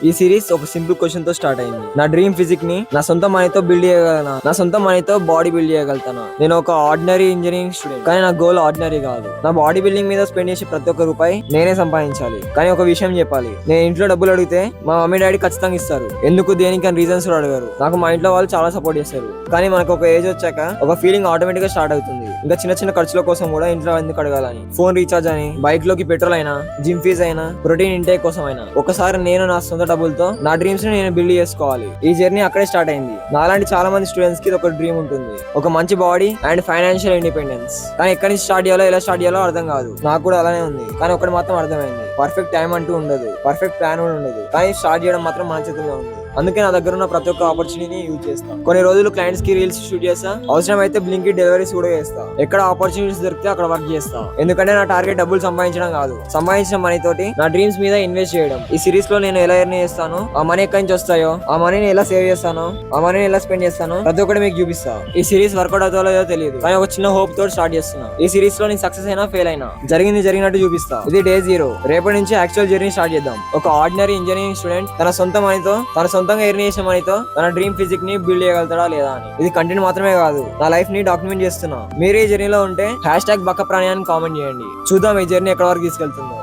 ఈ సిరీస్ ఒక simple question తో స్టార్ట్ అయింది. నా డ్రీమ్ ఫిజిక్ ని నా సొంత మనీతో బిల్డ్ చేయగలనా? నా సొంత మనీతో బాడీ బిల్డ్ చేయగలుగుతానా? నేను ఒక ఆర్డినరీ ఇంజనీరింగ్ స్టూడెంట్, కానీ నా గోల్ ఆర్డినరీ కాదు. నా బాడీ బిల్డింగ్ మీద స్పెండ్ చేసే ప్రతి ఒక్క రూపాయి నేనే సంపాదించాలి. కానీ ఒక విషయం చెప్పాలి, నేను ఇంట్లో డబ్బులు అడిగితే మా మమ్మీ డాడీ ఖచ్చితంగా ఇస్తారు. ఎందుకు దేనికి అని రీజన్స్ కూడా అడగారు. నాకు మా ఇంట్లో వాళ్ళు చాలా సపోర్ట్ చేస్తారు. కానీ మనకు ఒక ఏజ్ వచ్చాక ఒక ఫీలింగ్ ఆటోమేటిక్ గా స్టార్ట్ అవుతుంది. ఇంకా చిన్న చిన్న ఖర్చుల కోసం కూడా ఇంట్లో ఎందుకు అడగాలని, ఫోన్ రీఛార్జ్ అని, బైక్ లోకి పెట్రోల్ అయినా, జిమ్ ఫీజ్ అయినా, ప్రోటీన్ ఇంటేక్ కోసం అయినా. ఒకసారి నేను నా సొంత డబ్బులతో నా డ్రీమ్స్ ని నేను బిల్డ్ చేసుకోవాలి. ఈ జర్నీ అక్కడే స్టార్ట్ అయింది. నాలాంటి చాలా మంది స్టూడెంట్స్ కి ఒక డ్రీమ్ ఉంటుంది, ఒక మంచి బాడీ అండ్ ఫైనాన్షియల్ ఇండిపెండెన్స్. కానీ ఎక్కడి నుంచి స్టార్ట్ చేయాలో, ఎలా స్టార్ట్ చేయాలో అర్థం కాదు. నాకు కూడా అలానే ఉంది. కానీ ఒకటి మాత్రం అర్థమైంది, పర్ఫెక్ట్ టైం అంటూ ఉండదు, పర్ఫెక్ట్ ప్లాన్ కూడా ఉండదు. కానీ స్టార్ట్ చేయడం మాత్రం మన చేతుల్లో ఉంది. అందుకే నా దగ్గర ఉన్న ప్రతి ఒక్క ఆపర్చునిటీని యూజ్ చేస్తాను. కొన్ని రోజులు క్లయింట్స్ కి రీల్స్ షూట్ చేస్తా, అవసరం అయితే బ్లింకిట్ డెలివరీస్ కూడా చేస్తా. ఎక్కడ ఆపర్చునిటీస్ దొరికితే అక్కడ వర్క్ చేస్తా. ఎందుకంటే నా టార్గెట్ డబ్బులు సంపాదించడం కాదు, సంపాదించిన మనీ తోటి నా డ్రీమ్స్ మీద ఇన్వెస్ట్ చేయడం. ఈ సిరీస్ లో నేను ఎలా ఎర్న్ చేస్తాను, ఆ మనీ ఎక్కడి నుంచి వస్తాయో, ఆ మనీని ఎలా సేవ్ చేస్తాను, ఆ మనీని ఎలా స్పెండ్ చేస్తాను, ప్రతి ఒక్కటి మీకు చూపిస్తా. ఈ సిరీస్ వర్కౌట్ అవుతుందో లేదో తెలియదు, కానీ ఒక చిన్న హోప్ తోటి స్టార్ట్ చేస్తున్నా. ఈ సిరీస్ లో నేను సక్సెస్ అయినా ఫెయిల్ అయినా జరిగింది జరిగినట్టు చూపిస్తా. ఇది డే 0. రేపటి నుంచి యాక్చువల్ జర్నీ స్టార్ట్ చేద్దాం. ఒక ఆర్డినరీ ఇంజనీరింగ్ స్టూడెంట్ తన సొంత మనీతో, తన సొంతంగా ఎర్న్ చేసిన మనీతో తన డ్రీమ్ ఫిజిక్ ని బిల్డ్ చేయగలుగుతాడా లేదా అని. ఇది కంటెంట్ మాత్రమే కాదు, నా లైఫ్ ని డాక్యుమెంట్ చేస్తున్నా. మీరు ఈ జర్నీలో ఉంటే #బక్కప్రాణి అని కామెంట్ చేయండి. చూద్దాం ఈ జర్నీ ఎక్కడ వరకు తీసుకెళ్తుందో.